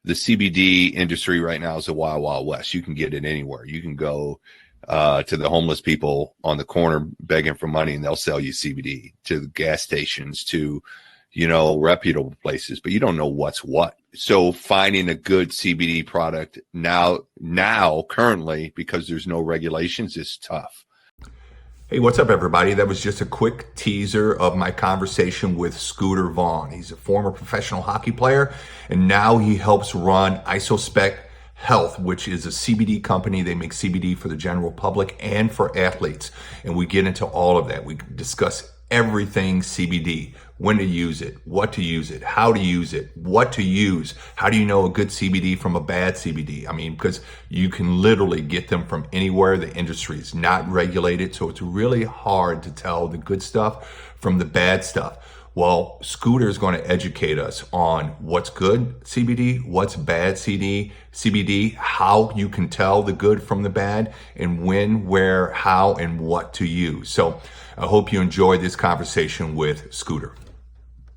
the CBD industry right now is a wild, wild west. You can get it anywhere. You can go to the homeless people on the corner begging for money, and they'll sell you CBD, to the gas stations, to, reputable places, but you don't know what's what. So finding a good CBD product now currently, because there's no regulations, is tough. Hey, what's up, everybody? That was just a quick teaser of my conversation with Scooter Vaughn. He's a former professional hockey player, and now he helps run IsoSpec Health, which is a CBD company. They make CBD for the general public and for athletes. And we get into all of that. We discuss everything CBD, when to use it, what to use it, how to use it, what to use. How do you know a good CBD from a bad CBD? I mean, because you can literally get them from anywhere. The industry is not regulated, so it's really hard to tell the good stuff from the bad stuff. Well, Scooter is going to educate us on what's good CBD, what's bad CBD, how you can tell the good from the bad, and when, where, how, and what to use. So I hope you enjoyed this conversation with Scooter.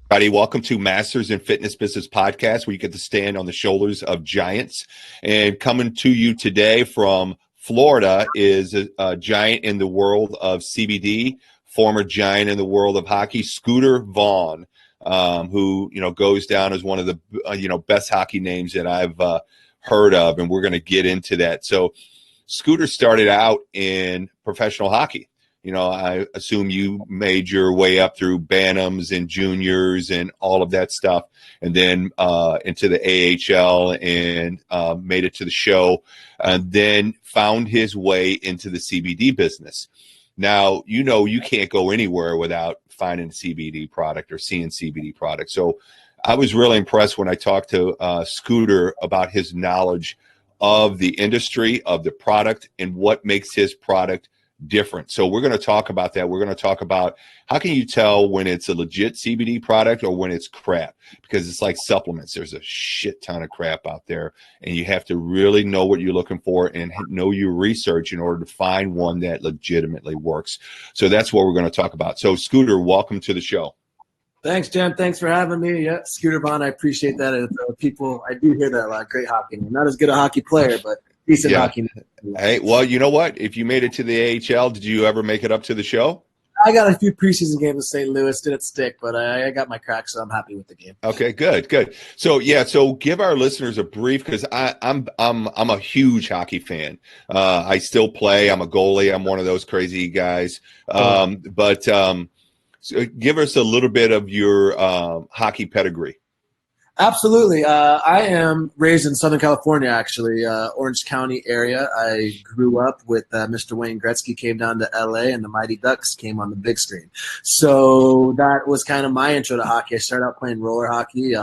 Everybody, welcome to Masters in Fitness Business Podcast, where you get to stand on the shoulders of giants. And coming to you today from Florida is a giant in the world of CBD, former giant in the world of hockey, Scooter Vaughn, who goes down as one of the best hockey names that I've heard of, and we're going to get into that. So Scooter started out in professional hockey. I assume you made your way up through Bantams and juniors and all of that stuff, and then into the AHL and made it to the show, and then found his way into the CBD business. Now, you can't go anywhere without finding a CBD product or seeing CBD products. So I was really impressed when I talked to Scooter about his knowledge of the industry, of the product, and what makes his product different. So we're going to talk about that. We're going to talk about how can you tell when it's a legit CBD product or when it's crap, because it's like supplements. There's a shit ton of crap out there, and you have to really know what you're looking for and know your research in order to find one that legitimately works. So that's what we're going to talk about. So Scooter, welcome to the show. Thanks, Jen. Thanks for having me. Yeah, Scooter Vaughn, I appreciate that. I do hear that a lot. Great hockey. Not as good a hockey player, but decent hockey. Hey, well, you know what? If you made it to the AHL, did you ever make it up to the show? I got a few preseason games in St. Louis. Didn't stick, but I got my crack, so I'm happy with the game. Okay, good. So give our listeners a brief, because I'm a huge hockey fan. I still play. I'm a goalie. I'm one of those crazy guys. So give us a little bit of your hockey pedigree. Absolutely. I am raised in Southern California, actually, Orange County area. I grew up with Mr. Wayne Gretzky, came down to L.A., and the Mighty Ducks came on the big screen. So that was kind of my intro to hockey. I started out playing roller hockey,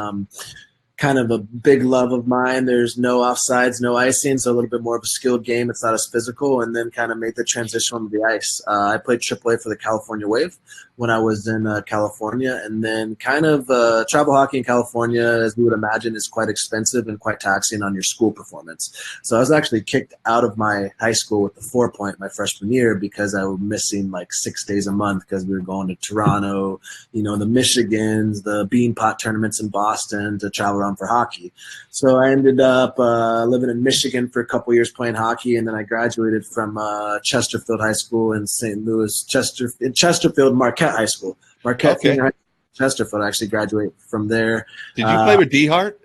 kind of a big love of mine. There's no offsides, no icing, so a little bit more of a skilled game. It's not as physical, and then kind of made the transition onto the ice. I played AAA for the California Wave when I was in California, and then kind of travel hockey in California, as we would imagine, is quite expensive and quite taxing on your school performance. So I was actually kicked out of my high school with the 4-point my freshman year because I was missing like 6 days a month because we were going to Toronto, the Michigans, the Beanpot tournaments in Boston to travel around for hockey. So I ended up living in Michigan for a couple years playing hockey, and then I graduated from Chesterfield High School in St. Louis, Chesterfield Marquette High School. Marquette Junior High School, Chesterfield. I actually graduated from there. Did you play with D-Hart?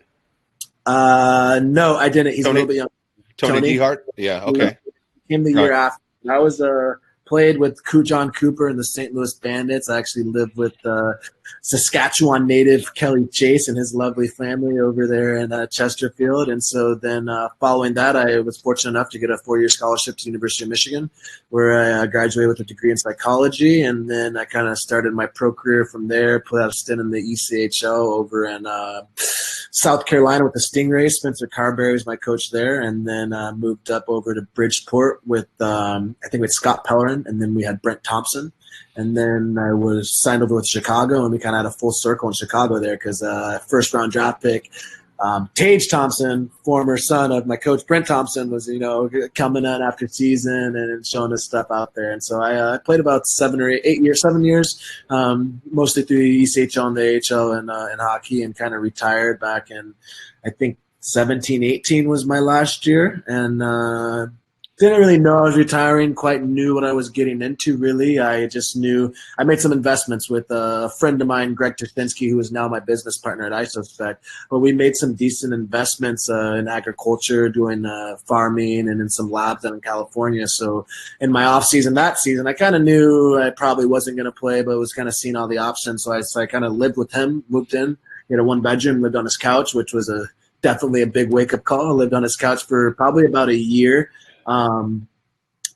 No, I didn't. He's a little bit young. Tony D-Hart? Yeah, okay. He came the year after. I was played with John Cooper and the St. Louis Bandits. I actually lived with Saskatchewan native Kelly Chase and his lovely family over there in Chesterfield. And so then following that, I was fortunate enough to get a 4-year scholarship to the University of Michigan, where I graduated with a degree in psychology. And then I kind of started my pro career from there, put out a stint in the ECHL over in South Carolina with the Stingrays. Spencer Carberry was my coach there. And then moved up over to Bridgeport with, I think with Scott Pellerin. And then we had Brent Thompson. And then I was signed over with Chicago, and we kind of had a full circle in Chicago there because first-round draft pick Tage Thompson, former son of my coach Brent Thompson, was coming in after season and showing us stuff out there. And so I played about 7 years, mostly through the ECHL and the AHL and hockey, and kind of retired back in I think 17, 18 was my last year, and didn't really know I was retiring, quite knew what I was getting into, really. I just knew I made some investments with a friend of mine, Greg Tersinski, who is now my business partner at IsoSpec. But we made some decent investments in agriculture, doing farming, and in some labs out in California. So in my off season, that season, I kind of knew I probably wasn't going to play, but was kind of seeing all the options. So I kind of lived with him, moved in, he had a 1-bedroom, lived on his couch, which was definitely a big wake-up call. I lived on his couch for probably about a year.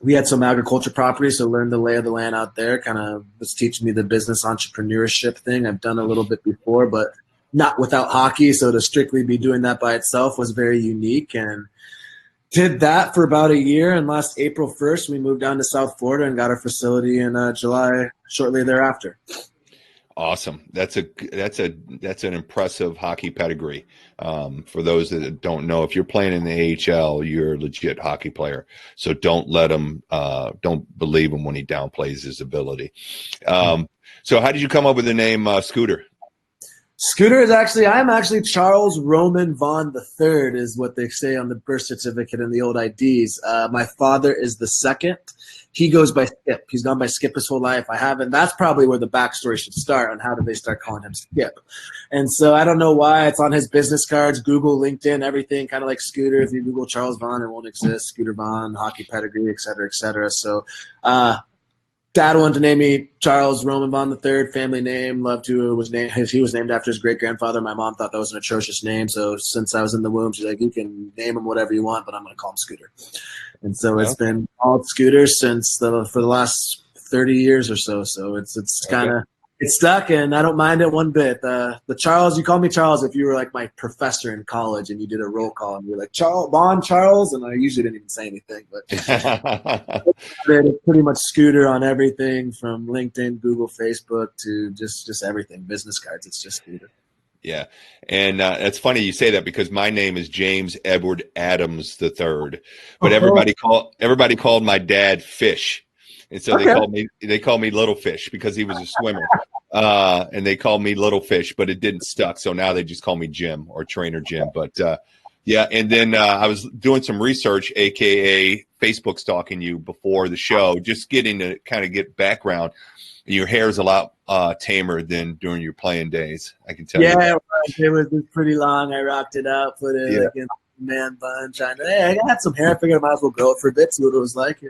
We had some agriculture properties, so learned the lay of the land out there. Kind of was teaching me the business entrepreneurship thing. I've done a little bit before, but not without hockey. So to strictly be doing that by itself was very unique, and did that for about a year. And last April 1st, we moved down to South Florida and got our facility in July shortly thereafter. Awesome. That's an impressive hockey pedigree. For those that don't know, if you're playing in the AHL, you're a legit hockey player. So don't let him, don't believe him when he downplays his ability. So how did you come up with the name Scooter? Scooter is I'm actually Charles Roman Vaughn III is what they say on the birth certificate and the old IDs. My father is the second. He goes by Skip. He's gone by Skip his whole life. I haven't. That's probably where the backstory should start on how did they start calling him Skip. And so I don't know why. It's on his business cards, Google, LinkedIn, everything, kind of like Scooter. If you Google Charles Vaughn, it won't exist. Scooter Vaughn, hockey pedigree, et cetera, et cetera. So Dad wanted to name me Charles Roman Vaughn III, family name. Loved who it was named. He was named after his great grandfather. My mom thought that was an atrocious name, so since I was in the womb, she's like, "You can name him whatever you want, but I'm going to call him Scooter." And so it's been called Scooter since for the last 30 years or so. So it's kind of it's stuck, and I don't mind it one bit. The Charles, you call me Charles if you were like my professor in college and you did a roll call and you're like Charles, and I usually didn't even say anything, but it's pretty much Scooter on everything from LinkedIn, Google, Facebook to just everything. Business cards, it's just Scooter. Yeah, and it's funny you say that because my name is James Edward Adams III, but everybody called my dad Fish, and so they called me Little Fish because he was a swimmer, and they called me Little Fish, but it didn't stuck, so now they just call me Jim or Trainer Jim. But yeah, and then I was doing some research, aka Facebook stalking you before the show, just getting to kind of get background. Your hair is a lot tamer than during your playing days. I can tell you. Yeah, it was pretty long. I rocked it out, put it like in a man bun. I got some hair. I figured I might as well grow it for a bit, see what it was like.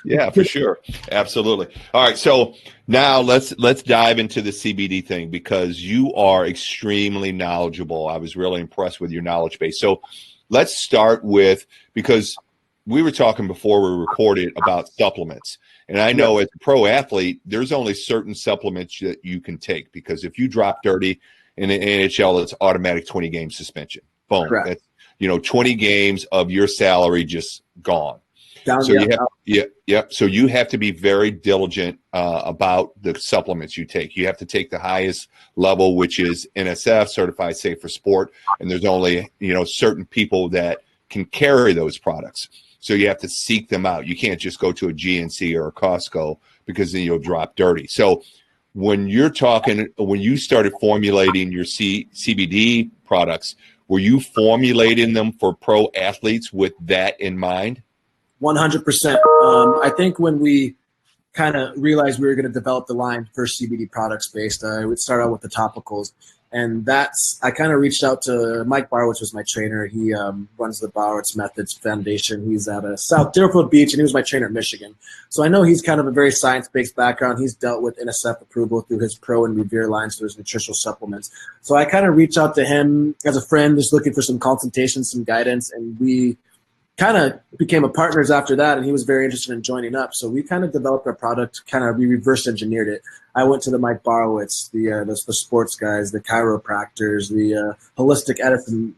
Yeah, for sure. Absolutely. All right, so now let's dive into the CBD thing because you are extremely knowledgeable. I was really impressed with your knowledge base. So let's start with, because we were talking before we recorded about supplements. And I know as a pro athlete, there's only certain supplements that you can take because if you drop dirty in the NHL, it's automatic 20-game suspension. Boom. Correct. That's 20 games of your salary just gone. So you have to be very diligent about the supplements you take. You have to take the highest level, which is NSF, Certified Safe for Sport, and there's only certain people that can carry those products. So you have to seek them out. You can't just go to a GNC or a Costco because then you'll drop dirty. So when you started formulating your CBD products, were you formulating them for pro athletes with that in mind? 100%. I think when we kind of realized we were going to develop the line for CBD products based, I would start out with the topicals. And I kind of reached out to Mike Barr, which was my trainer. He runs the Barrett's Methods Foundation. He's out of South Deerfield Beach, and he was my trainer at Michigan. So I know he's kind of a very science-based background. He's dealt with NSF approval through his Pro and Revere lines through his nutritional supplements. So I kind of reached out to him as a friend, just looking for some consultation, some guidance, and we kind of became a partners after that, and he was very interested in joining up. So we kind of developed our product, we reverse engineered it. I went to the Mike Borowitz, the sports guys, the chiropractors, the holistic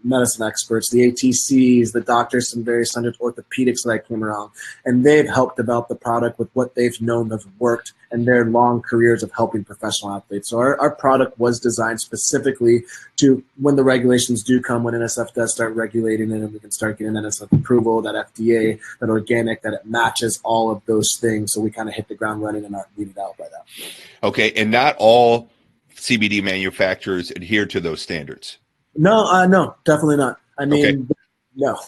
medicine experts, the ATCs, the doctors, some various hundred orthopedics that I came around. And they've helped develop the product with what they've known has worked and their long careers of helping professional athletes. So our product was designed specifically to when the regulations do come, when NSF does start regulating it and we can start getting NSF approval, that FDA, that organic, that it matches all of those things. So we kind of hit the ground running and not weeded out by that. Okay, and not all CBD manufacturers adhere to those standards. No, definitely not. I mean, no.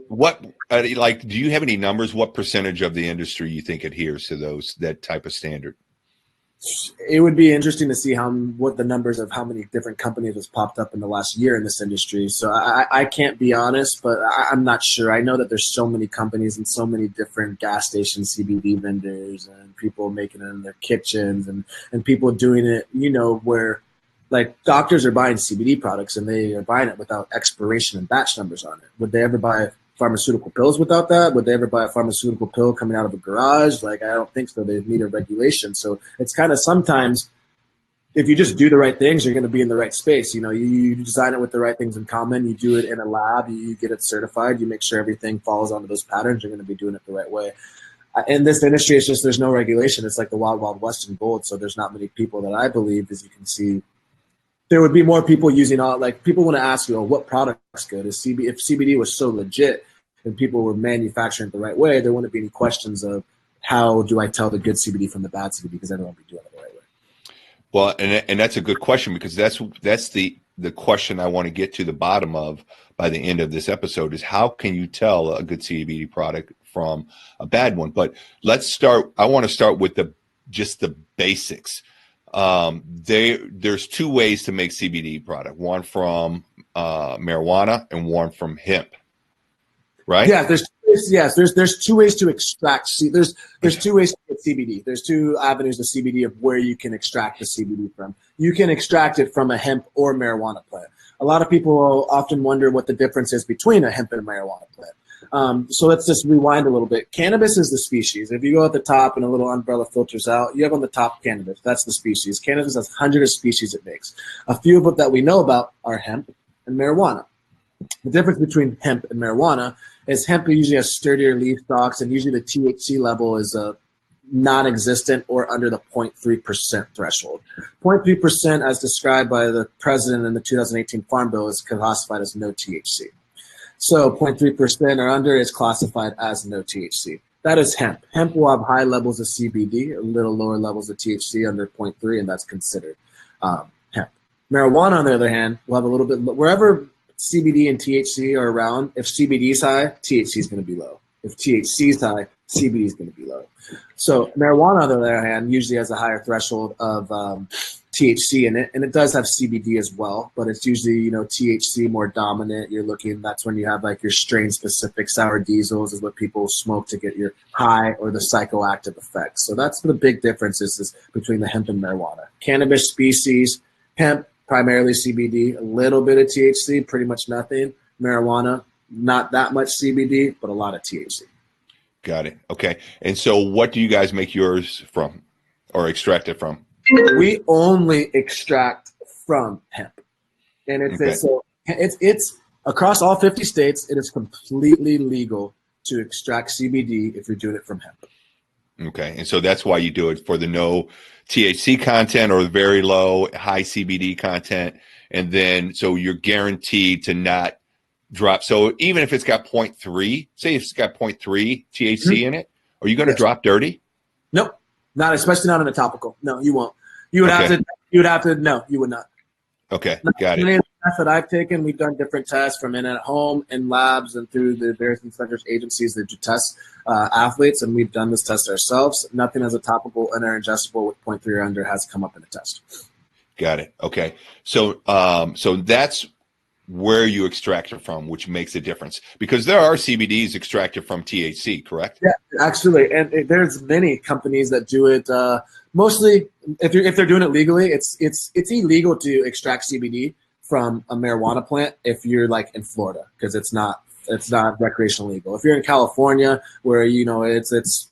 What like? Do you have any numbers? What percentage of the industry you think adheres to that type of standard? It would be interesting to see what the numbers of how many different companies has popped up in the last year in this industry. So I can't be honest, but I'm not sure. I know that there's so many companies and so many different gas station CBD vendors and people making it in their kitchens and people doing it, where like doctors are buying CBD products and they are buying it without expiration and batch numbers on it. Would they ever buy pharmaceutical pills without that? Would they ever buy a pharmaceutical pill coming out of a garage? Like, I don't think so. They need a regulation. So it's kind of sometimes if you just do the right things, you're going to be in the right space. You design it with the right things in common. You do it in a lab. You get it certified. You make sure everything falls onto those patterns. You're going to be doing it the right way. In this industry, it's just there's no regulation. It's like the wild, wild west and gold. So there's not many people that I believe, as you can see, there would be more people using people want to ask you, what product's good? If CBD was so legit and people were manufacturing it the right way, there wouldn't be any questions of how do I tell the good CBD from the bad CBD, because everyone would be doing it the right way. Well, and that's a good question, because that's the question I want to get to the bottom of by the end of this episode is how can you tell a good CBD product from a bad one? But I want to start with just the basics. There's two ways to make CBD product, one from marijuana and one from hemp, right? Yeah, there's two ways to extract. There's two ways to get CBD. There's two avenues of CBD of where you can extract the CBD from. You can extract it from a hemp or marijuana plant. A lot of people often wonder what the difference is between a hemp and a marijuana plant. So let's just rewind a little bit. Cannabis is the species. If you go at the top and a little umbrella filters out, you have on the top cannabis. That's the species. Cannabis has hundreds of species it makes. A few of them that we know about are hemp and marijuana. The difference between hemp and marijuana is hemp usually has sturdier leaf stalks, and usually the THC level is non-existent or under the 0.3% threshold. 0.3%, as described by the president in the 2018 Farm Bill, is classified as no THC. So 0.3% or under is classified as no THC. That is hemp. Hemp will have high levels of CBD, a little lower levels of THC under 0.3, and that's considered hemp. Marijuana, on the other hand, will have a little bit, wherever CBD and THC are around, if CBD is high, THC is going to be low. If THC is high, CBD is going to be low. So marijuana, on the other hand, usually has a higher threshold of THC in it, and it does have CBD as well, but it's usually, THC more dominant. That's when you have like your strain specific sour diesels is what people smoke to get your high or the psychoactive effects. So that's the big difference is between the hemp and marijuana. Cannabis species, hemp, primarily CBD, a little bit of THC, pretty much nothing. Marijuana, not that much CBD, but a lot of THC. Got it. Okay. And so what do you guys make yours from or extract it from? We only extract from hemp. And it's across all 50 states, it is completely legal to extract CBD if you're doing it from hemp. Okay. And so that's why you do it, for the no THC content or the very low, high CBD content. And then so you're guaranteed to not drop. So even if it's got 0.3, say it's got 0.3 THC in it, are you going to drop dirty? Nope. Not, especially not in a topical. No, you won't. You would have to, no, you would not. Okay. Got it. Many of the tests that I've taken, we've done different tests from in at home, in labs, and through the various centers, agencies that do test athletes, and we've done this test ourselves. Nothing as a topical and or ingestible with 0.3 or under has come up in the test. Got it. Okay. So, so that's where you extract it from, which makes a difference, because there are CBDs extracted from THC, correct? Yeah, actually, and there's many companies that do it. Mostly, if they're doing it legally, it's illegal to extract CBD from a marijuana plant if you're like in Florida, because it's not recreational legal. If you're in California, where it's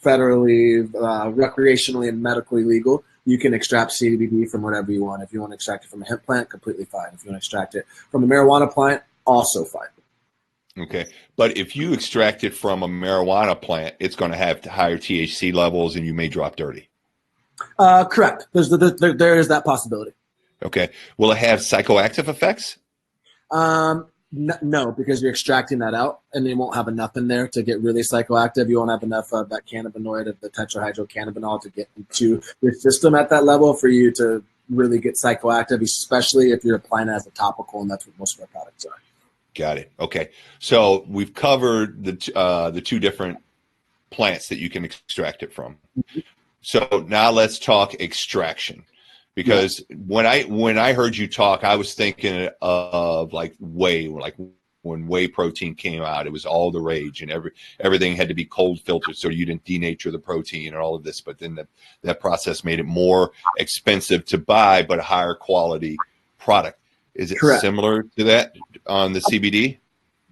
federally, recreationally, and medically legal, you can extract CBD from whatever you want. If you want to extract it from a hemp plant, completely fine. If you want to extract it from a marijuana plant, also fine. Okay. But if you extract it from a marijuana plant, it's going to have higher THC levels and you may drop dirty. Correct. There is that possibility. Okay. Will it have psychoactive effects? No, because you're extracting that out, and you won't have enough in there to get really psychoactive. You won't have enough of that cannabinoid of the tetrahydrocannabinol to get into your system at that level for you to really get psychoactive, especially if you're applying it as a topical, and that's what most of our products are. Got it. Okay. So we've covered the two different plants that you can extract it from. So now let's talk extraction, because when I heard you talk, I was thinking of like when whey protein came out, it was all the rage, and everything had to be cold filtered so you didn't denature the protein and all of this. But then that process made it more expensive to buy, but a higher quality product. Is it Correct. similar to that on the CBD?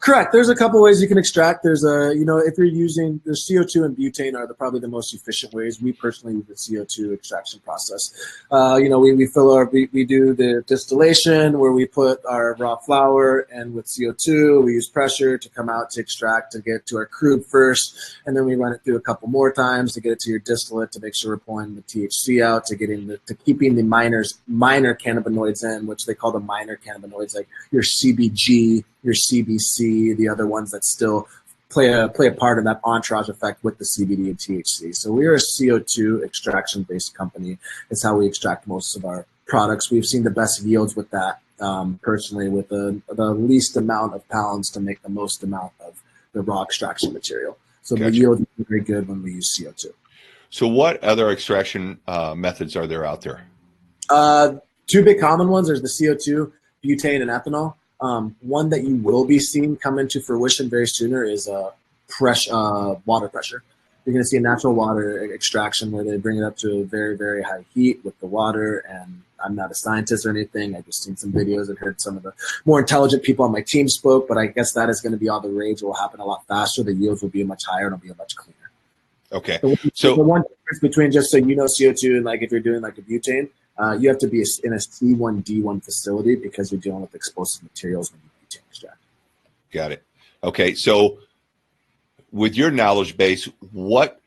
Correct. There's a couple ways you can extract. There's if you're using the CO2 and butane are probably the most efficient ways. We personally use the CO2 extraction process. We do the distillation where we put our raw flour, and with CO2 we use pressure to come out to extract to get to our crude first, and then we run it through a couple more times to get it to your distillate to make sure we're pulling the THC out, to keeping the minor cannabinoids in, which they call the minor cannabinoids, like your CBG, your CBC, the other ones that still play a part in that entourage effect with the CBD and THC. So we are a CO2 extraction-based company. It's how we extract most of our products. We've seen the best yields with that, personally, with the least amount of pounds to make the most amount of the raw extraction material. So Gotcha. The yield is very good when we use CO2. So what other extraction methods are there out there? Two big common ones. There's the CO2, butane, and ethanol. One that you will be seeing come into fruition very sooner is water pressure. You're going to see a natural water extraction where they bring it up to a very, very high heat with the water. And I'm not a scientist or anything. I just seen some videos and heard some of the more intelligent people on my team spoke. But I guess that is going to be all the rage. It will happen a lot faster. The yields will be much higher, and it'll be much cleaner. Okay. So the one difference between, just so you know, CO2 and like if you're doing like a butane, you have to be in a C1D1 facility because you're dealing with explosive materials when you butane extract. Got it. Okay. So with your knowledge base, what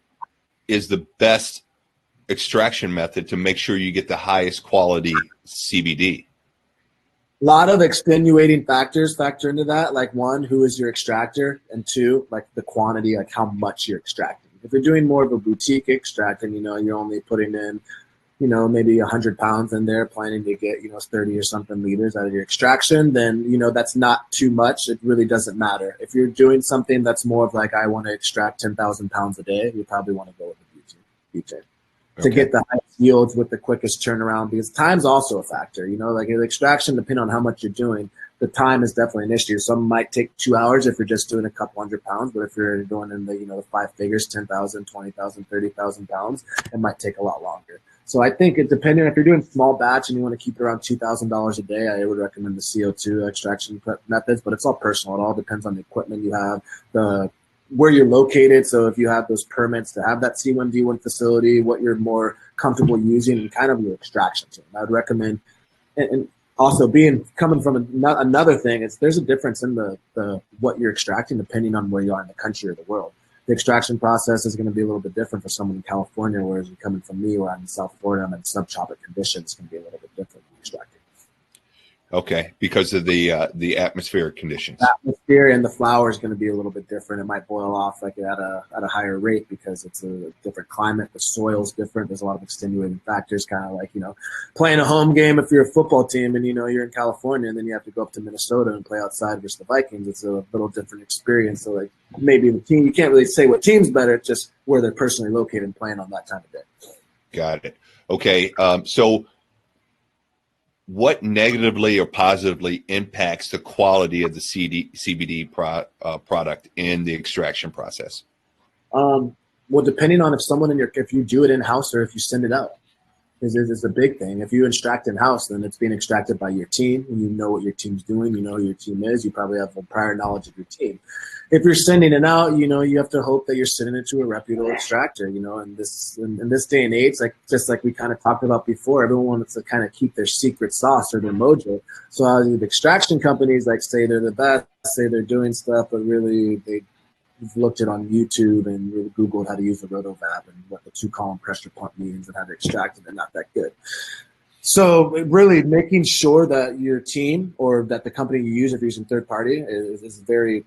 is the best extraction method to make sure you get the highest quality CBD? A lot of extenuating factors factor into that. Like one, who is your extractor? And two, like the quantity, like how much you're extracting. If you're doing more of a boutique extract and, you're only putting in, maybe 100 pounds in there, planning to get, 30 or something liters out of your extraction, then, that's not too much. It really doesn't matter. If you're doing something that's more of like, I want to extract 10,000 pounds a day, you probably want to go with the butane to get the highest yields with the quickest turnaround, because time's also a factor. Like the extraction, depending on how much you're doing, the time is definitely an issue. Some might take 2 hours if you're just doing a couple hundred pounds, but if you're going in the five figures, 10,000, 20,000, 30,000 pounds, it might take a lot longer. So I think it depending if you're doing small batch and you want to keep it around $2,000 a day, I would recommend the CO2 extraction methods, but it's all personal. It all depends on the equipment you have, where you're located. So if you have those permits to have that C1D1 facility, what you're more comfortable using, and kind of your extraction team. I would recommend, and also coming from another thing, there's a difference in the what you're extracting depending on where you are in the country or the world. The extraction process is going to be a little bit different for someone in California, whereas you're coming from me, where I'm in South Florida, I'm in subtropic conditions, it's going to be a little bit different when extracting. Okay, because of the atmospheric conditions. The atmosphere and the flour is going to be a little bit different. It might boil off like at a higher rate because it's a different climate. The soil's different. There's a lot of extenuating factors, kind of like, playing a home game if you're a football team and, you're in California and then you have to go up to Minnesota and play outside versus the Vikings. It's a little different experience. So like maybe the team, you can't really say what team's better, it's just where they're personally located and playing on that time of day. Got it. Okay. So what negatively or positively impacts the quality of the CBD product in the extraction process? Well, depending on if you do it in-house or if you send it out, is a big thing. If you extract in-house, then it's being extracted by your team. You know what your team's doing. You know who your team is. You probably have a prior knowledge of your team. If you're sending it out, you have to hope that you're sending it to a reputable extractor. In this day and age, just like we kind of talked about before, everyone wants to kind of keep their secret sauce or their mojo. So the extraction companies say they're the best, say they're doing stuff, but really they've looked it on YouTube and really Googled how to use the rotovap and what the 2-column pressure pump means and how to extract it. They're not that good. So really making sure that your team or that the company you use, if you're using third party, is very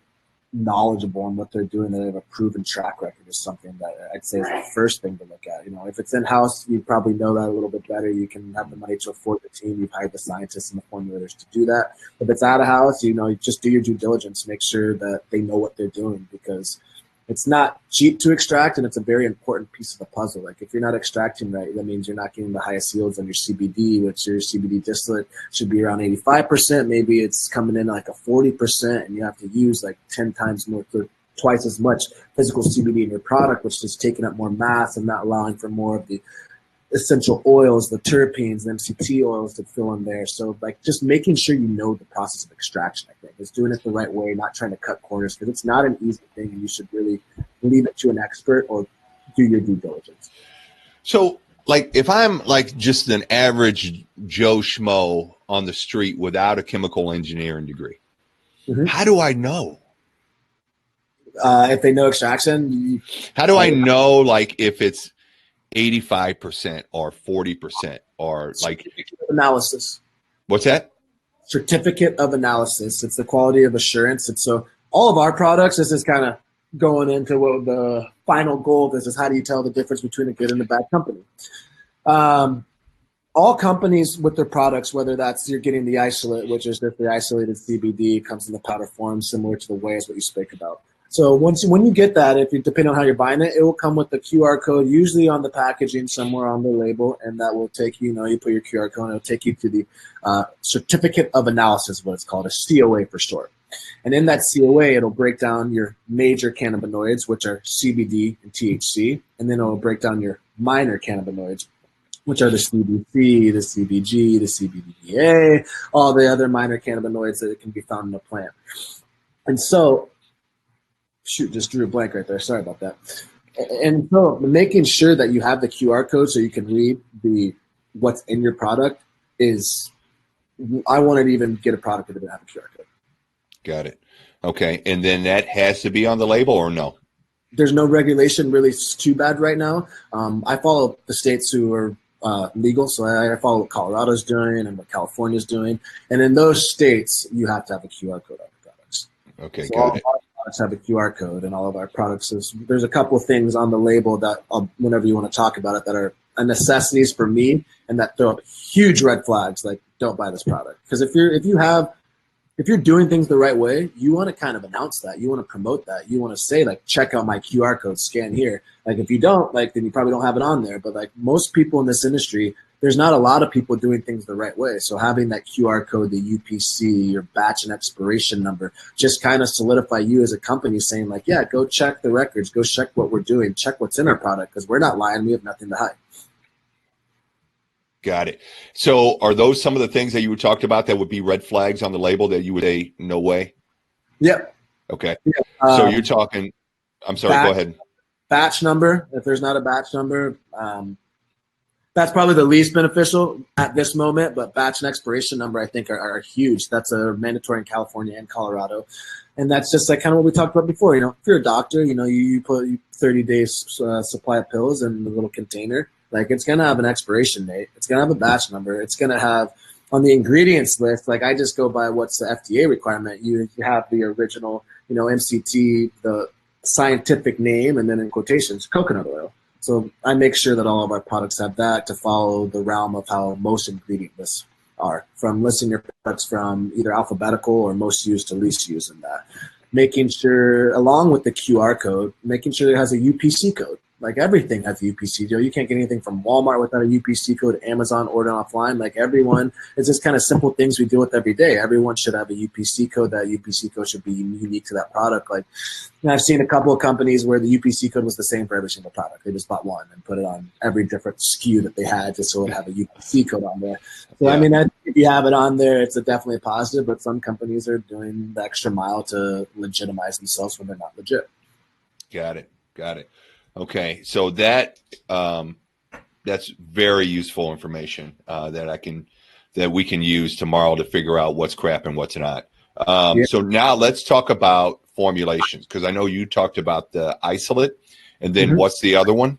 knowledgeable on what they're doing, that they have a proven track record is something that I'd say is the first thing to look at. If it's in-house, you probably know that a little bit better. You can have the money to afford the team. You've hired the scientists and the formulators to do that. If it's out of house, you just do your due diligence. Make sure that they know what they're doing, because it's not cheap to extract, and it's a very important piece of the puzzle. Like, if you're not extracting right, that means you're not getting the highest yields on your CBD, which your CBD distillate should be around 85%. Maybe it's coming in like a 40%, and you have to use like 10 times more, twice as much physical CBD in your product, which is taking up more mass and not allowing for more of the essential oils, the terpenes, the MCT oils to fill in there. So like, just making sure you know the process of extraction, I think, is doing it the right way, not trying to cut corners, because it's not an easy thing, and you should really leave it to an expert or do your due diligence. So like, if I'm like just an average Joe Schmo on the street without a chemical engineering degree, how do I know? If they know extraction, how do I know, like, if it's 85% or 40% or like analysis? What's that? Certificate of analysis. It's the quality of assurance. And so all of our products, this is kind of going into what the final goal of this is: how do you tell the difference between a good and a bad company? All companies with their products, whether that's you're getting the isolate, which is just the isolated CBD, comes in the powder form, similar to the whey is what you spoke about. So when you get that, depending on how you're buying it, it will come with the QR code, usually on the packaging somewhere on the label, and that will take you put your QR code, and it'll take you to the certificate of analysis, what it's called, a COA for short. And in that COA, it'll break down your major cannabinoids, which are CBD and THC, and then it'll break down your minor cannabinoids, which are the CBC, the CBG, the CBDA, all the other minor cannabinoids that can be found in a plant. And so, shoot, just drew a blank right there. Sorry about that. And so making sure that you have the QR code so you can read what's in your product is, I wouldn't even get a product that didn't have a QR code. Got it. Okay. And then that has to be on the label, or no? There's no regulation really too bad right now. I follow the states who are legal. So I follow what Colorado's doing and what California's doing. And in those states, you have to have a QR code on the products. Okay, so got it. Have a QR code, and all of our products there's a couple of things on the label that whenever you want to talk about it, that are necessities for me, and that throw up huge red flags, like, don't buy this product. Because if you're doing things the right way, you want to kind of announce that, you want to promote that, you want to say, like, check out my QR code, scan here. Like, if you don't, like, then you probably don't have it on there. But like most people in this industry, there's not a lot of people doing things the right way. So having that QR code, the UPC, your batch and expiration number, just kind of solidify you as a company, saying like, yeah, go check the records, go check what we're doing, check what's in our product, because we're not lying. We have nothing to hide. Got it. So are those some of the things that you talked about that would be red flags on the label that you would say, no way? Yep. Okay. Yeah. So you're talking, I'm sorry, go ahead. Batch number. If there's not a batch number, that's probably the least beneficial at this moment, but batch and expiration number, I think, are huge. That's a mandatory in California and Colorado. And that's just like kind of what we talked about before. If you're a doctor, you put 30 days supply of pills in a little container. Like, it's going to have an expiration date. It's going to have a batch number. It's going to have, on the ingredients list, like, I just go by what's the FDA requirement. You have the original, MCT, the scientific name, and then in quotations, coconut oil. So I make sure that all of our products have that, to follow the realm of how most ingredient lists are, from listing your products from either alphabetical or most used to least used in that. Making sure, along with the QR code, making sure it has a UPC code. Like, everything has a UPC code. You can't get anything from Walmart without a UPC code, Amazon, order offline. Like, everyone, it's just kind of simple things we deal with every day. Everyone should have a UPC code. That UPC code should be unique to that product. Like, I've seen a couple of companies where the UPC code was the same for every single product. They just bought one and put it on every different SKU that they had, just so it would have a UPC code on there. So, I mean, if you have it on there, it's definitely a positive, but some companies are doing the extra mile to legitimize themselves when they're not legit. Got it. Okay, so that's very useful information that we can use tomorrow to figure out what's crap and what's not. So now let's talk about formulations, because I know you talked about the isolate, and then what's the other one?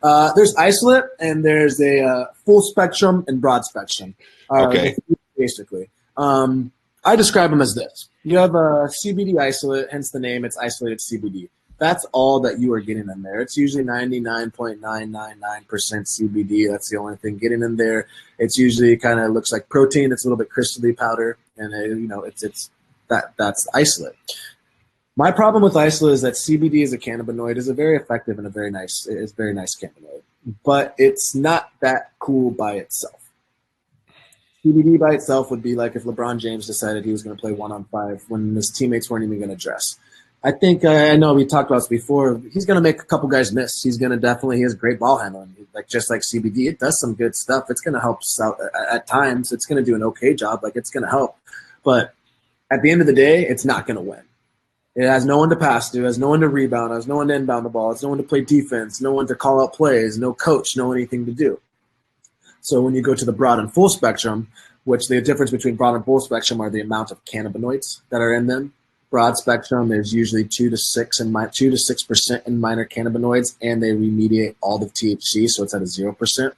There's isolate, and there's a full spectrum and broad spectrum. Okay. Basically, I describe them as this. You have a CBD isolate, hence the name. It's isolated CBD. That's all that you are getting in there. It's usually 99.999% CBD. That's the only thing getting in there. It's usually kind of looks like protein. It's a little bit crystally powder, and that's isolate. My problem with isolate is that CBD as a cannabinoid is a very effective and a very nice cannabinoid, but it's not that cool by itself. CBD by itself would be like if LeBron James decided he was going to play 1-on-5 when his teammates weren't even going to dress. I think I know we talked about this before. He's going to make a couple guys miss. He has great ball handling. Just like CBD, it does some good stuff. It's going to help us out at times. It's going to do an okay job. It's going to help. But at the end of the day, it's not going to win. It has no one to pass to, has no one to rebound, has no one to inbound the ball, has no one to play defense, no one to call out plays, no coach, no anything to do. So when you go to the broad and full spectrum, which the difference between broad and full spectrum are the amount of cannabinoids that are in them. Broad spectrum, there's usually 2 to 6% in minor cannabinoids, and they remediate all the THC, so it's at a 0%.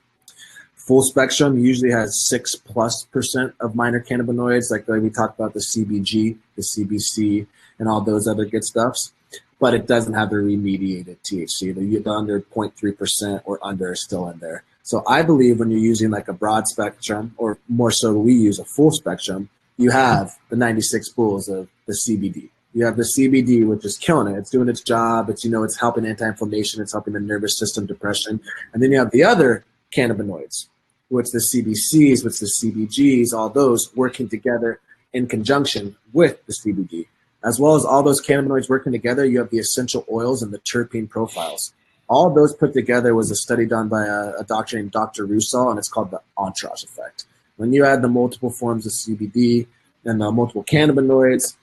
Full spectrum usually has 6+% of minor cannabinoids, like we talked about the CBG, the CBC, and all those other good stuffs. But it doesn't have the remediated THC. The under 0.3% or under is still in there. So I believe when you're using like a broad spectrum, or more so we use a full spectrum, you have the 96 spools of the CBD. You have the CBD, which is killing it. It's doing its job. It's helping anti-inflammation. It's helping the nervous system, depression. And then you have the other cannabinoids, which the CBCs, which the CBGs, all those working together in conjunction with the CBD. As well as all those cannabinoids working together, you have the essential oils and the terpene profiles. All of those put together was a study done by a doctor named Dr. Russo, and it's called the entourage effect. When you add the multiple forms of CBD and the multiple cannabinoids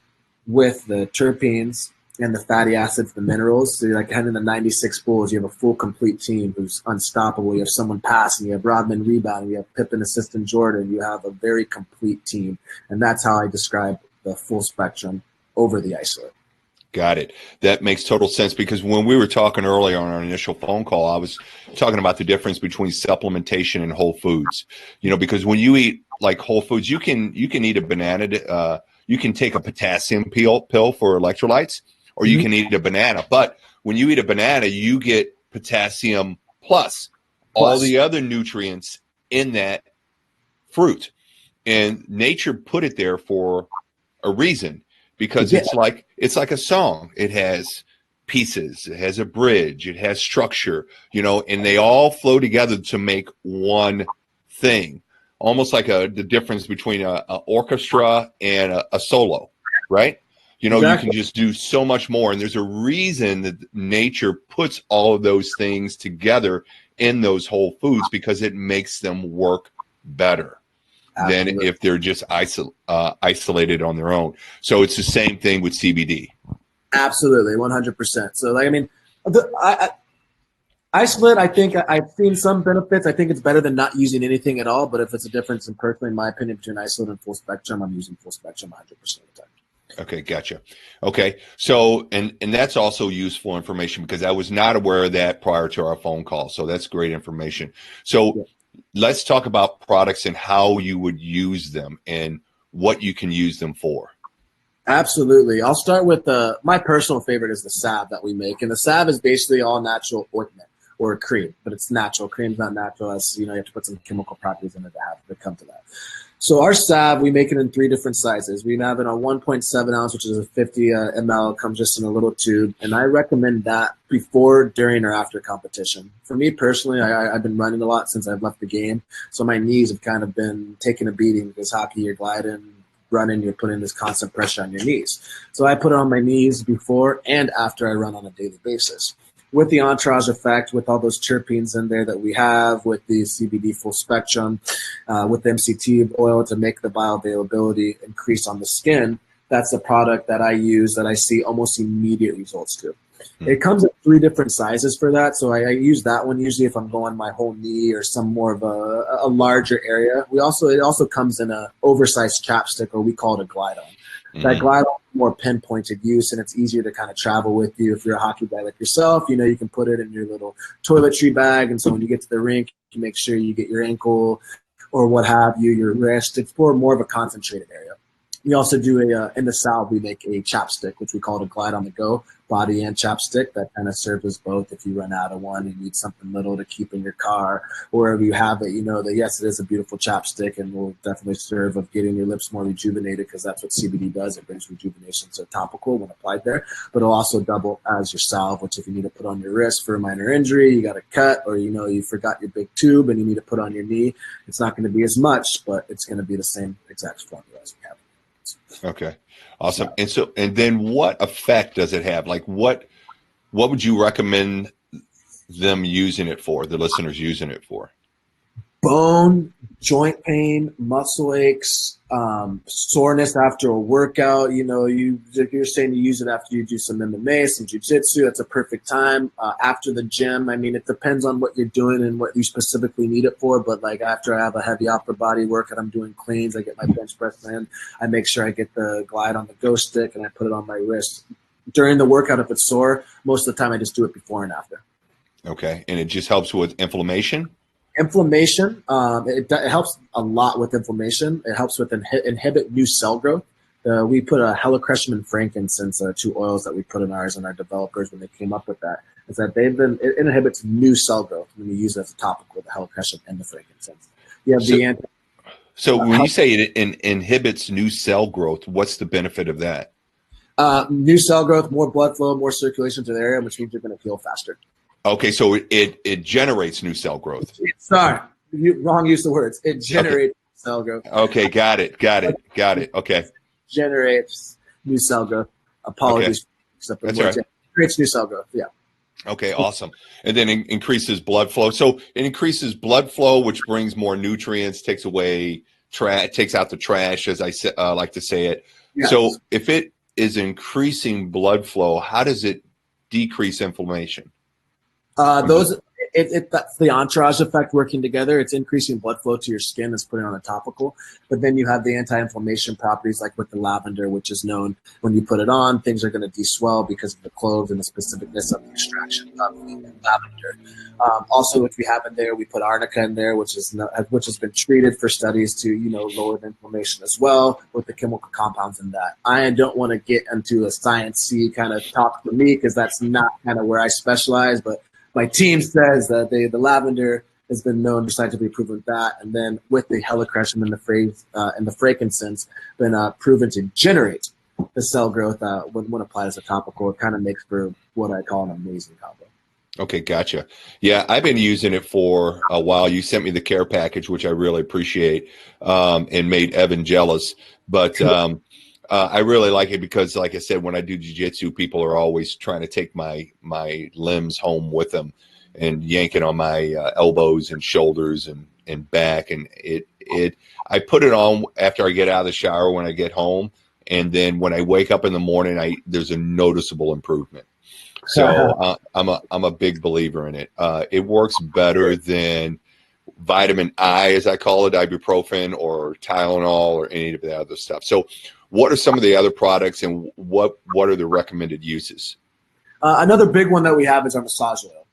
with the terpenes and the fatty acids, the minerals, so you're like having the 96 bulls, you have a full complete team who's unstoppable. You have someone passing, you have Rodman rebounding, you have Pippen assisting Jordan, you have a very complete team. And that's how I describe the full spectrum over the isolate. Got it. That makes total sense, because when we were talking earlier on our initial phone call, I was talking about the difference between supplementation and whole foods. Because when you eat like whole foods, you can eat a banana. You can take a potassium pill for electrolytes, or you can eat a banana. But when you eat a banana, you get potassium plus all the other nutrients in that fruit. And nature put it there for a reason. Because it's like a song. It has pieces, it has a bridge, it has structure, and they all flow together to make one thing. Almost like the difference between an orchestra and a solo, right? Exactly. You can just do so much more. And there's a reason that nature puts all of those things together in those whole foods, because it makes them work better. Absolutely. Than if they're just isolated on their own. So it's the same thing with CBD. Absolutely, 100%. So, isolate, I think I've seen some benefits. I think it's better than not using anything at all. But if it's a difference in personally, in my opinion, between isolate and full spectrum, I'm using full spectrum 100% of the time. Okay, gotcha. Okay, so and that's also useful information, because I was not aware of that prior to our phone call. So that's great information. So. Yeah. Let's talk about products and how you would use them and what you can use them for. Absolutely. I'll start with my personal favorite is the salve that we make. And the salve is basically all natural ointment or a cream, but it's natural. Cream's not natural, as you have to put some chemical properties in it to come to that. So our salve, we make it in 3 different sizes. We have it on 1.7 ounce, which is a 50 ml. It comes just in a little tube. And I recommend that before, during, or after competition. For me personally, I've been running a lot since I've left the game. So my knees have kind of been taking a beating, because hockey, you're gliding, running, you're putting this constant pressure on your knees. So I put it on my knees before and after I run on a daily basis. With the entourage effect, with all those terpenes in there that we have, with the CBD full spectrum, with the MCT oil to make the bioavailability increase on the skin, that's a product that I use that I see almost immediate results to. It comes in 3 different sizes for that, so I use that one usually if I'm going my whole knee or some more of a larger area. It also comes in a oversized chapstick, or we call it a glide-on. That glide on is more pinpointed use, and it's easier to kind of travel with you. If you're a hockey guy like yourself, you can put it in your little toiletry bag, and so when you get to the rink, you make sure you get your ankle or what have you, your wrist. It's for more of a concentrated area. We also do in the salve, we make a chapstick, which we call it a glide on the go, body and chapstick that kind of serves as both. If you run out of one, you need something little to keep in your car, or wherever you have it, you know that yes, it is a beautiful chapstick and will definitely serve of getting your lips more rejuvenated, because that's what CBD does. It brings rejuvenation, so topical when applied there, but it'll also double as your salve, which if you need to put on your wrist for a minor injury, you got a cut, or you forgot your big tube and you need to put on your knee, it's not going to be as much, but it's going to be the same exact formula as we have. Okay, awesome. And then what effect does it have? Like what would you recommend them using it for, the listeners using it for? Bone, joint pain, muscle aches, soreness after a workout. You're saying you use it after you do some MMA, some jiu-jitsu. That's a perfect time. After the gym, I mean, it depends on what you're doing and what you specifically need it for. But like after I have a heavy upper body workout, I'm doing cleans, I get my bench press in, I make sure I get the glide on the go stick and I put it on my wrist. During the workout, if it's sore, most of the time I just do it before and after. Okay, and it just helps with inflammation? Inflammation, it helps a lot with inflammation. It helps with inhibit new cell growth. We put a helichrysum and frankincense, two oils that we put in ours, and our developers, when they came up with that, is that it inhibits new cell growth when you use it as a topical, the helichrysum and the frankincense. You have So when you say it inhibits new cell growth, what's the benefit of that? New cell growth, more blood flow, more circulation to the area, which means you're going to heal faster. Okay, so it generates new cell growth. Sorry, wrong use of words. It generates cell growth. Okay, got it. Okay. Generates new cell growth. Apologies. Okay. That's all right. Generates new cell growth, yeah. Okay, awesome. And then increases blood flow. So it increases blood flow, which brings more nutrients, takes out the trash, as I like to say it. Yes. So if it is increasing blood flow, how does it decrease inflammation? That's the entourage effect working together. It's increasing blood flow to your skin. It's putting on a topical, but then you have the anti-inflammation properties, like with the lavender, which is known when you put it on, things are going to de-swell because of the cloves and the specificness of the extraction of the lavender. Also, which we have in there, we put arnica in there, which has been treated for studies to lower the inflammation as well with the chemical compounds in that. I don't want to get into a science-y kind of talk for me, because that's not kind of where I specialize, but my team says that the lavender has been known to scientifically proven that, and then with the helichrysum and the frankincense, been proven to generate the cell growth when applied as a topical. It kind of makes for what I call an amazing combo. Okay, gotcha. Yeah, I've been using it for a while. You sent me the care package, which I really appreciate, and made Evan jealous. But I really like it because, like I said, when I do jiu-jitsu, people are always trying to take my limbs home with them and yanking on my elbows and shoulders and back. And I put it on after I get out of the shower when I get home. And then when I wake up in the morning, there's a noticeable improvement. So I'm a big believer in it. It works better than vitamin I, as I call it, ibuprofen or Tylenol or any of the other stuff. So what are some of the other products, and what are the recommended uses? Another big one that we have is our massage oil.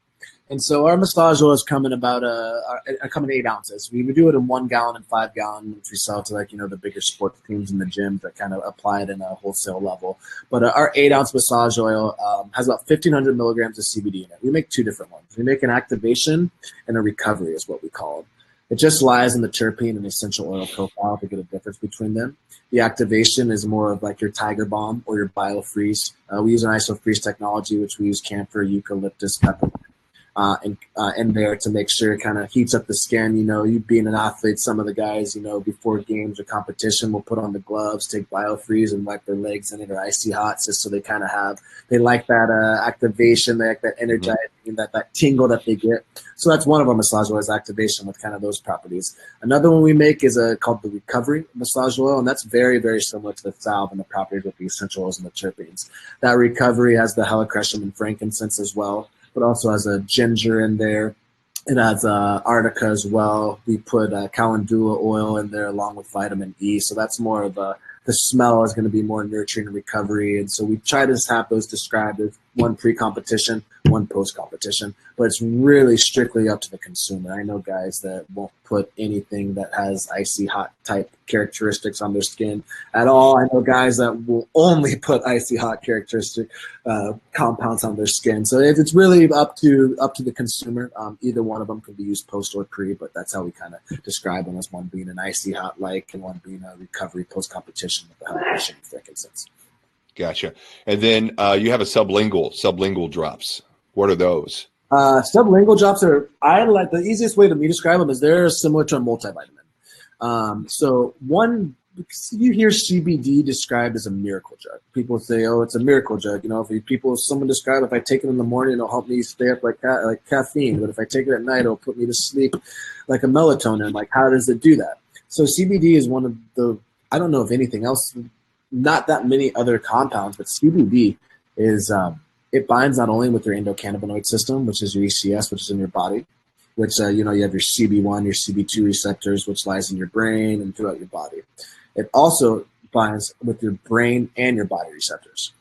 And so our massage oil is coming in 8 ounces. We would do it in 1 gallon and 5 gallon, which we sell to the bigger sports teams in the gym that kind of apply it in a wholesale level. But our 8-ounce massage oil has about 1,500 milligrams of CBD in it. We make 2 different ones. We make an activation and a recovery is what we call it. It just lies in the terpene and essential oil profile to get a difference between them. The activation is more of like your Tiger Balm or your BioFreeze. We use an IsoFreeze technology, which we use camphor, eucalyptus, peppermint. In there to make sure it kind of heats up the skin. You being an athlete, some of the guys, before games or competition will put on the gloves, take BioFreeze and wipe their legs in it or icy hot, just so they like that activation, they like that energizing, that tingle that they get. So that's one of our massage oils, activation, with kind of those properties. Another one we make is called the recovery massage oil, and that's very, very similar to the salve and the properties with the essential oils and the terpenes. That recovery has the helichrysum and frankincense as well, but also has a ginger in there. It has arnica as well. We put calendula oil in there along with vitamin E. So that's more of the smell is going to be more nurturing and recovery. And so we try to have those described as one pre-competition, one one post-competition, but it's really strictly up to the consumer. I know guys that won't put anything that has icy hot type characteristics on their skin at all. I know guys that will only put icy hot characteristic compounds on their skin. So it's really up to the consumer. Either one of them can be used post or pre, but that's how we kind of describe them, as one being an icy hot like and one being a recovery post-competition with the hydration frankincense. Gotcha. And then you have a sublingual drops. What are those? Sublingual drops are, I like, the easiest way to me describe them is they're similar to a multivitamin. So one, you hear CBD described as a miracle drug. People say, oh, it's a miracle drug. You know, someone describe, if I take it in the morning, it'll help me stay up like caffeine. But if I take it at night, it'll put me to sleep like a melatonin. Like, how does it do that? So CBD is one of the, I don't know if anything else, not that many other compounds, but CBD is, it binds not only with your endocannabinoid system, which is your ECS, which is in your body, which, you have your CB1, your CB2 receptors, which lies in your brain and throughout your body. It also binds with your brain and your body receptors.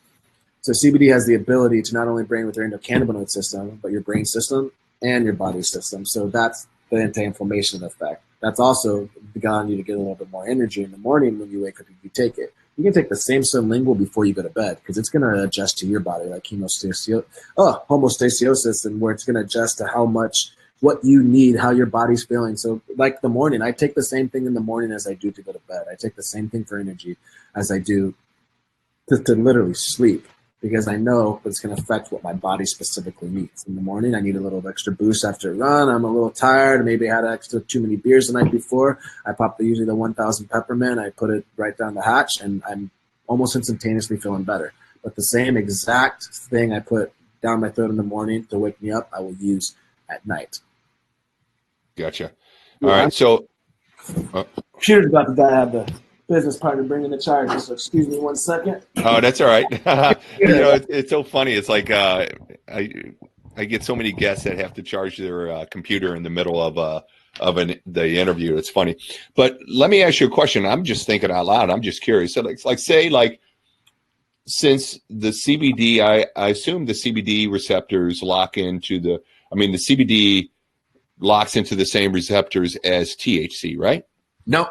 So CBD has the ability to not only brain with your endocannabinoid system, but your brain system and your body system. So that's the anti-inflammation effect. That's also allowing you to get a little bit more energy in the morning when you wake up if you take it. You can take the same sublingual before you go to bed because it's going to adjust to your body, like homeostasis, and where it's going to adjust to how much, what you need, how your body's feeling. So like the morning, I take the same thing in the morning as I do to go to bed. I take the same thing for energy as I do to literally sleep, because I know it's going to affect what my body specifically needs. In the morning, I need a little extra boost after a run. I'm a little tired. Maybe I had extra too many beers the night before. I pop usually the 1000 peppermint. I put it right down the hatch, and I'm almost instantaneously feeling better. But the same exact thing I put down my throat in the morning to wake me up, I will use at night. Gotcha. All right. So Computer's about to die. I have the business partner bringing the charger, so excuse me 1 second. Oh, that's all right. It's so funny. It's like I get so many guests that have to charge their computer in the middle of the interview. It's funny. But let me ask you a question. I'm just thinking out loud. I'm just curious. So say since the CBD, I assume the CBD receptors lock into the CBD locks into the same receptors as THC, right? No.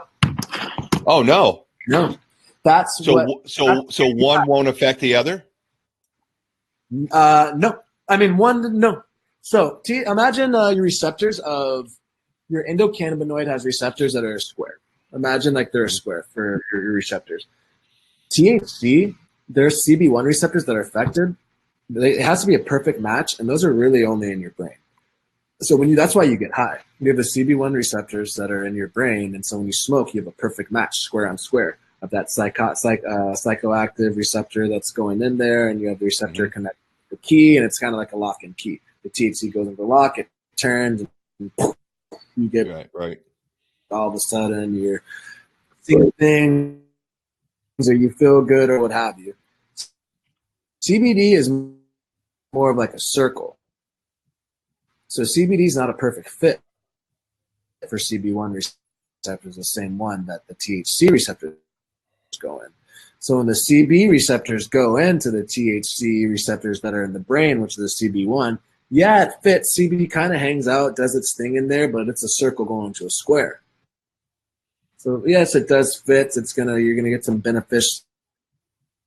Oh, no. That's so one won't affect the other? No. I mean, one, no. So imagine your receptors of your endocannabinoid has receptors that are a square. Imagine like they're a square for your receptors. THC, there's CB1 receptors that are affected. It has to be a perfect match, and those are really only in your brain. So that's why you get high. You have the CB1 receptors that are in your brain, and so when you smoke, you have a perfect match, square on square, of that psychoactive receptor that's going in there, and you have the receptor connect the key, and it's kind of like a lock and key. The THC goes into the lock, it turns, and you get right. All of a sudden you're seeing things, or you feel good, or what have you. CBD is more of like a circle. So CBD is not a perfect fit for CB1 receptors, the same one that the THC receptors go in. So when the CB receptors go into the THC receptors that are in the brain, which is the CB1, yeah, it fits. CBD kind of hangs out, does its thing in there, but it's a circle going to a square. So yes, it does fit. You're gonna get some benefits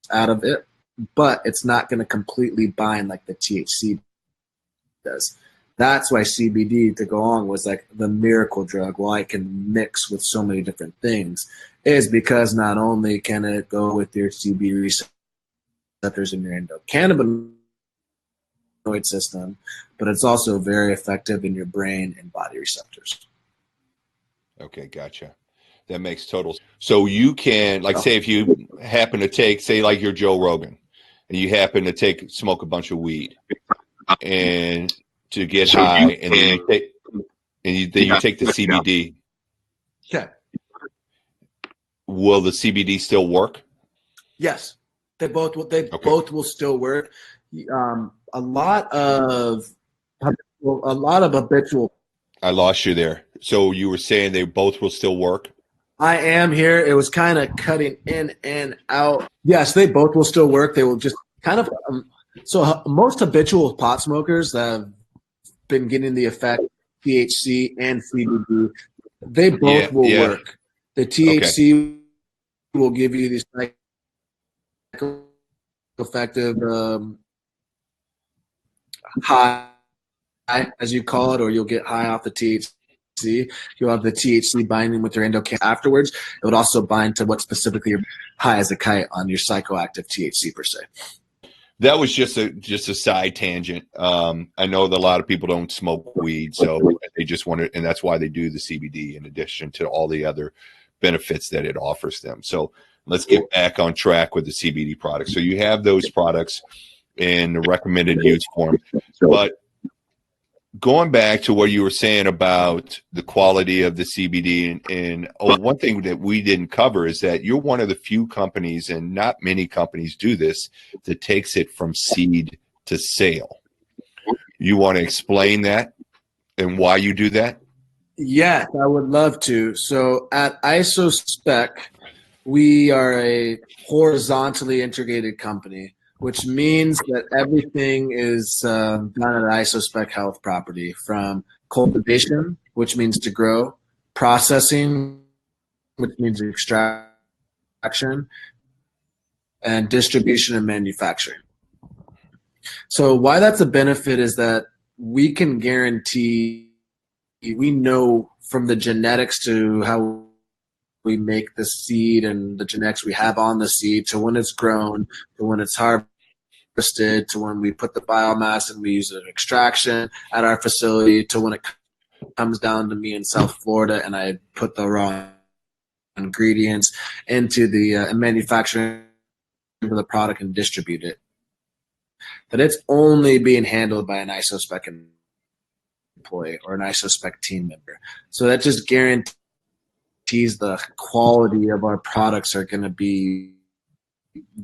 out of it, but it's not gonna completely bind like the THC does. That's why CBD, to go on, was like the miracle drug. Why it can mix with so many different things is because not only can it go with your CB receptors in your endocannabinoid system, but it's also very effective in your brain and body receptors. Okay, gotcha. That makes total sense. So you can, say if you happen to take, say like you're Joe Rogan, and you happen to smoke a bunch of weed, and to get high, and then you take the CBD. Okay. Will the CBD still work? Yes, they both will still work. A lot of habitual. I lost you there. So you were saying they both will still work? I am here. It was kind of cutting in and out. Yes, they both will still work. They will just kind of So most habitual pot smokers that have been getting the effect THC and CBD, they both will work. The THC will give you these effective high, as you call it, or you'll get high off the THC. You'll have the THC binding with your endocannabinoid afterwards. It would also bind to what specifically you're high as a kite on your psychoactive THC per se. That was just a side tangent. I know that a lot of people don't smoke weed, so they just want to, and that's why they do the CBD in addition to all the other benefits that it offers them. So let's get back on track with the CBD products. So you have those products in the recommended use form, but going back to what you were saying about the quality of the CBD, and one thing that we didn't cover is that you're one of the few companies, and not many companies do this, that takes it from seed to sale. You want to explain that and why you do that? Yes, I would love to. So at IsoSpec, we are a horizontally integrated company, which means that everything is done at IsoSpec Health property, from cultivation, which means to grow, processing, which means extraction, and distribution and manufacturing. So why that's a benefit is that we can guarantee, we know from the genetics to how we make the seed and the genetics we have on the seed to when it's grown, to when it's harvested, to when we put the biomass and we use an extraction at our facility, to when it comes down to me in South Florida and I put the raw ingredients into the manufacturing of the product and distribute it. That it's only being handled by an IsoSpec employee or an IsoSpec team member. So that just guarantees the quality of our products are going to be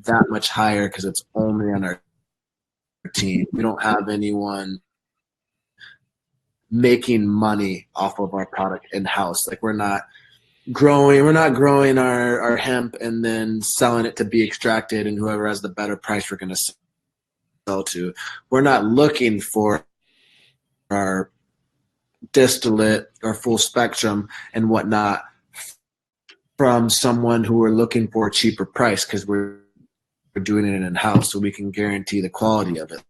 that much higher because it's only on our team. We don't have anyone making money off of our product in-house. Like we're not growing our hemp and then selling it to be extracted, and whoever has the better price we're going to sell to. We're not looking for our distillate or full spectrum and whatnot from someone who we're looking for a cheaper price, because we're doing it in-house, so we can guarantee the quality of it.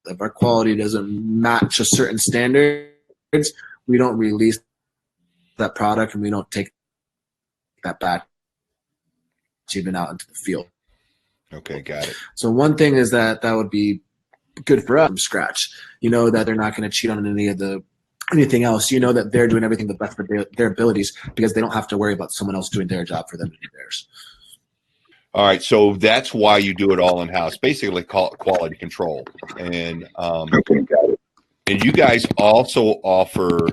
If our quality doesn't match a certain standards, we don't release that product and we don't take that back even out into the field. Okay, got it. So one thing is that would be good for us from scratch. You know that they're not going to cheat on anything else. You know that they're doing everything the best for their abilities, because they don't have to worry about someone else doing their job for them to do theirs. All right, so that's why you do it all in-house, basically quality control. And and you guys also offer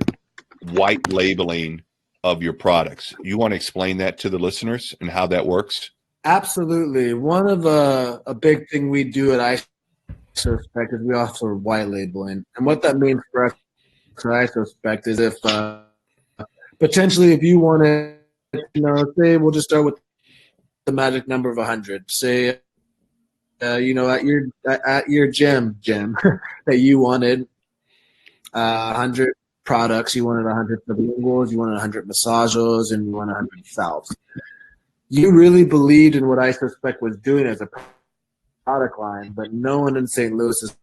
white labeling of your products. You want to explain that to the listeners and how that works? Absolutely. One of a big thing we do at IsoSpec is we offer white labeling. And what that means for us at IsoSpec is if potentially if you want to, say we'll just start with the magic number of 100. Say, at your gym that you wanted 100 products, you wanted 100 sublinguals, you wanted 100 massages, and you wanted 100 salves. You really believed in what IsoSpec was doing as a product line, but no one in St. Louis has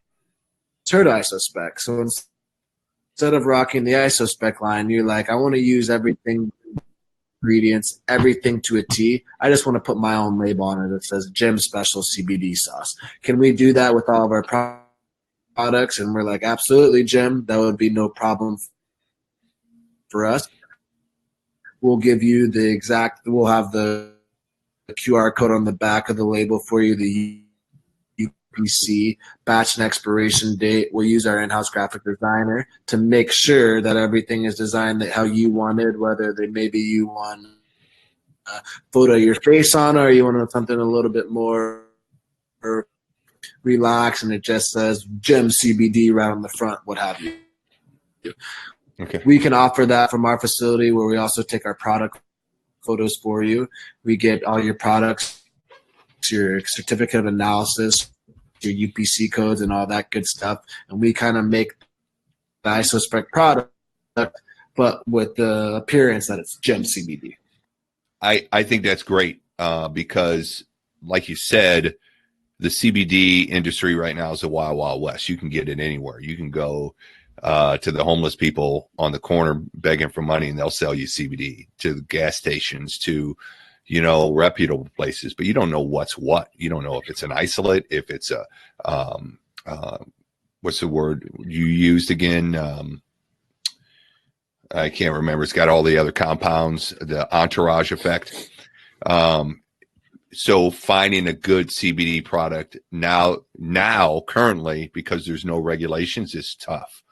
heard of IsoSpec. So instead of rocking the IsoSpec line, you're like, I want to use everything, ingredients, everything to a T. I just want to put my own label on it that says Gym Special CBD sauce. Can we do that with all of our products? And we're like, absolutely, Jim. That would be no problem for us. We'll give you we'll have the QR code on the back of the label for you, the UPC, batch and expiration date. We'll use our in-house graphic designer to make sure that everything is designed how you wanted, whether maybe you want a photo of your face on, or you want something a little bit more relaxed and it just says Gym CBD right on the front, what have you. Okay. We can offer that from our facility, where we also take our product photos for you. We get all your products, your certificate of analysis, your UPC codes and all that good stuff. And we kind of make the IsoSpec product, but with the appearance that it's gem CBD. I think that's great because, like you said, the CBD industry right now is a wild, wild west. You can get it anywhere. You can go to the homeless people on the corner begging for money, and they'll sell you CBD, to the gas stations, to, you know, reputable places. But you don't know what's what. You don't know if it's an isolate, if it's a what's the word you used again? I can't remember. It's got all the other compounds, the entourage effect. So finding a good CBD product now currently, because there's no regulations, is tough.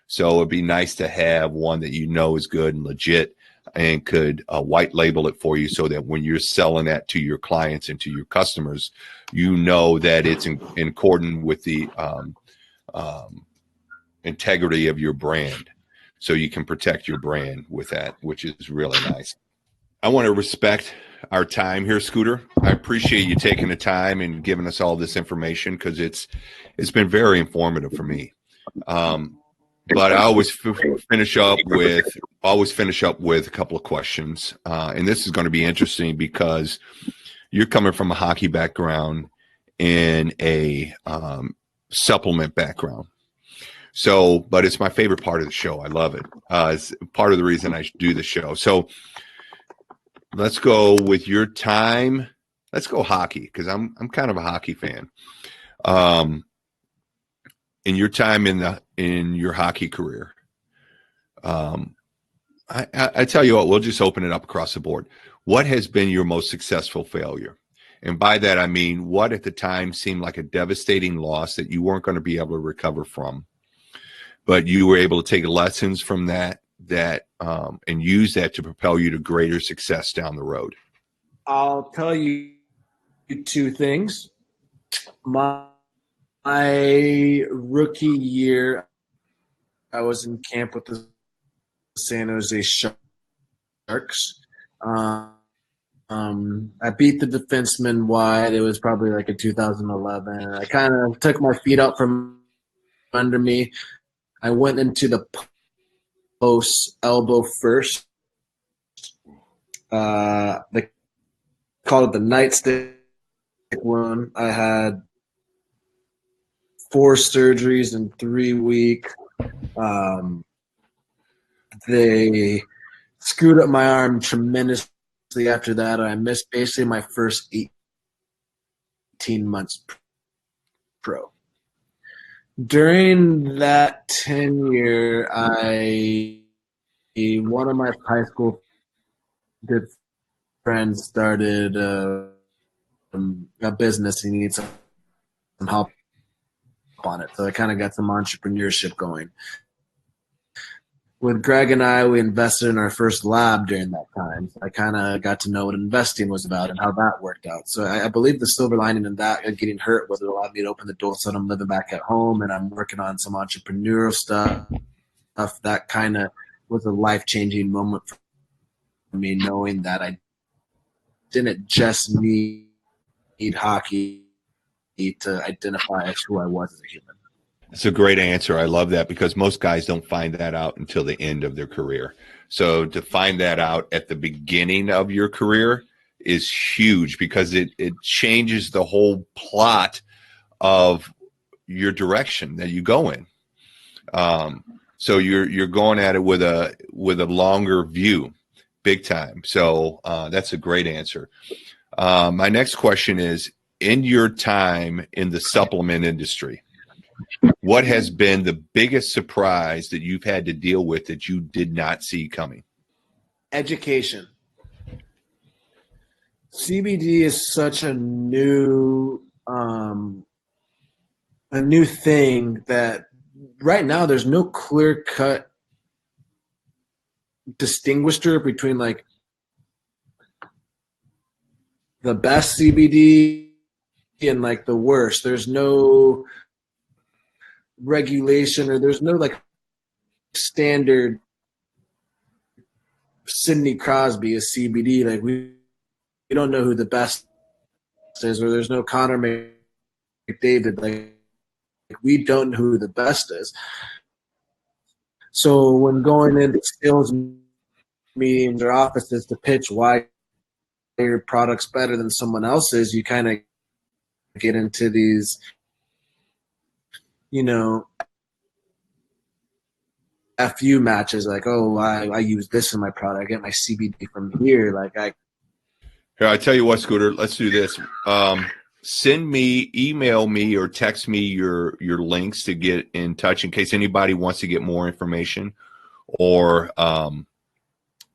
So it'd be nice to have one that you know is good and legit and could white label it for you, so that when you're selling that to your clients and to your customers, you know that it's in accordance with the integrity of your brand. So you can protect your brand with that, which is really nice. I want to respect our time here, Scooter. I appreciate you taking the time and giving us all this information, because it's been very informative for me. But I always finish up with a couple of questions, and this is going to be interesting because you're coming from a hockey background and a supplement background. So, but it's my favorite part of the show. I love it. It's part of the reason I do the show. So let's go with your time. Let's go hockey, because I'm kind of a hockey fan. In your time in your hockey career, I tell you what, we'll just open it up across the board. What has been your most successful failure? And by that, I mean, what at the time seemed like a devastating loss that you weren't going to be able to recover from, but you were able to take lessons from that and use that to propel you to greater success down the road? I'll tell you two things. My rookie year, I was in camp with the San Jose Sharks. I beat the defenseman wide. It was probably like in 2011. I kind of took my feet out from under me. I went into the post elbow first. They called it the nightstick wound. I had 4 surgeries in 3 weeks. They screwed up my arm tremendously after that. I missed basically my first 18 months pro. During that tenure, one of my high school good friends started a business. He needs some help on it, so I kind of got some entrepreneurship going. With Greg and I, we invested in our first lab during that time. So I kind of got to know what investing was about and how that worked out. So I believe the silver lining in that, getting hurt, was it allowed me to open the door so I'm living back at home and I'm working on some entrepreneurial stuff. That kind of was a life-changing moment for me, knowing that I didn't just need hockey to identify as who I was as a human. It's a great answer. I love that, because most guys don't find that out until the end of their career. So to find that out at the beginning of your career is huge, because it changes the whole plot of your direction that you go in. So you're going at it with a longer view, big time. So that's a great answer. My next question is, in your time in the supplement industry, what has been the biggest surprise that you've had to deal with that you did not see coming? Education. CBD is such a new thing that right now there's no clear-cut distinguisher between like the best CBD and like the worst. There's no regulation, or there's no like standard Sidney Crosby is CBD. Like we don't know who the best is, or there's no Connor David, like we don't know who the best is. So when going into sales meetings or offices to pitch why your product's better than someone else's, you kind of get into these, FU matches, like, oh, I use this in my product. I get my CBD from here. Here, I tell you what, Scooter, let's do this. Email me or text me your links to get in touch in case anybody wants to get more information or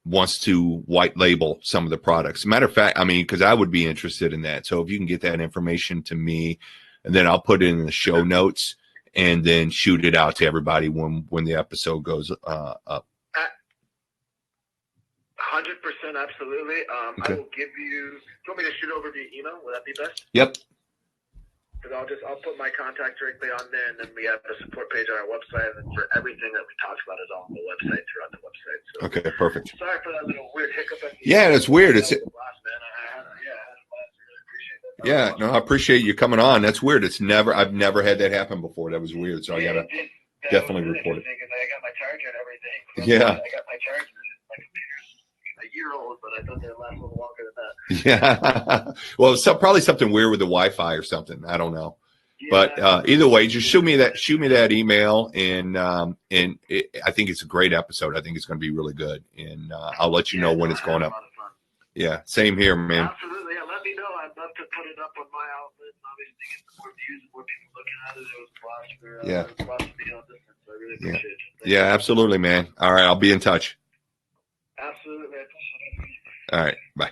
wants to white label some of the products. Matter of fact, because I would be interested in that. So if you can get that information to me, and then I'll put it in the show notes and then shoot it out to everybody when the episode goes up. 100%, absolutely. Okay. I will give you. Do you want me to shoot over via email? Would that be best? Yep. Because I'll put my contact directly on there, and then we have a support page on our website, and for everything that we talked about is on the website, throughout the website. So, Okay, perfect. sorry for that little weird hiccup. Yeah, that's weird. It's I had a blast, man. I had a blast. I really appreciate that. yeah, no, I appreciate you coming on. That's weird. I've never had that happen before. That was weird. So I gotta definitely report it. I got my charger and everything. Yeah. I got my charger. My computer's a year old, but I thought they'd last a little longer than that. Yeah. Well, it's probably something weird with the Wi-Fi or something. I don't know. But either way, just shoot me that email, and I think it's a great episode. I think it's going to be really good, and I'll let you know when it's going up. Yeah, same here, man. Absolutely. Yeah, let me know. I'd love to put it up on my outlet. Obviously, get some more views, more people looking at it. It was a blast to be on this one, so I really appreciate it. Yeah, absolutely, man. All right, I'll be in touch. Absolutely. All right, bye.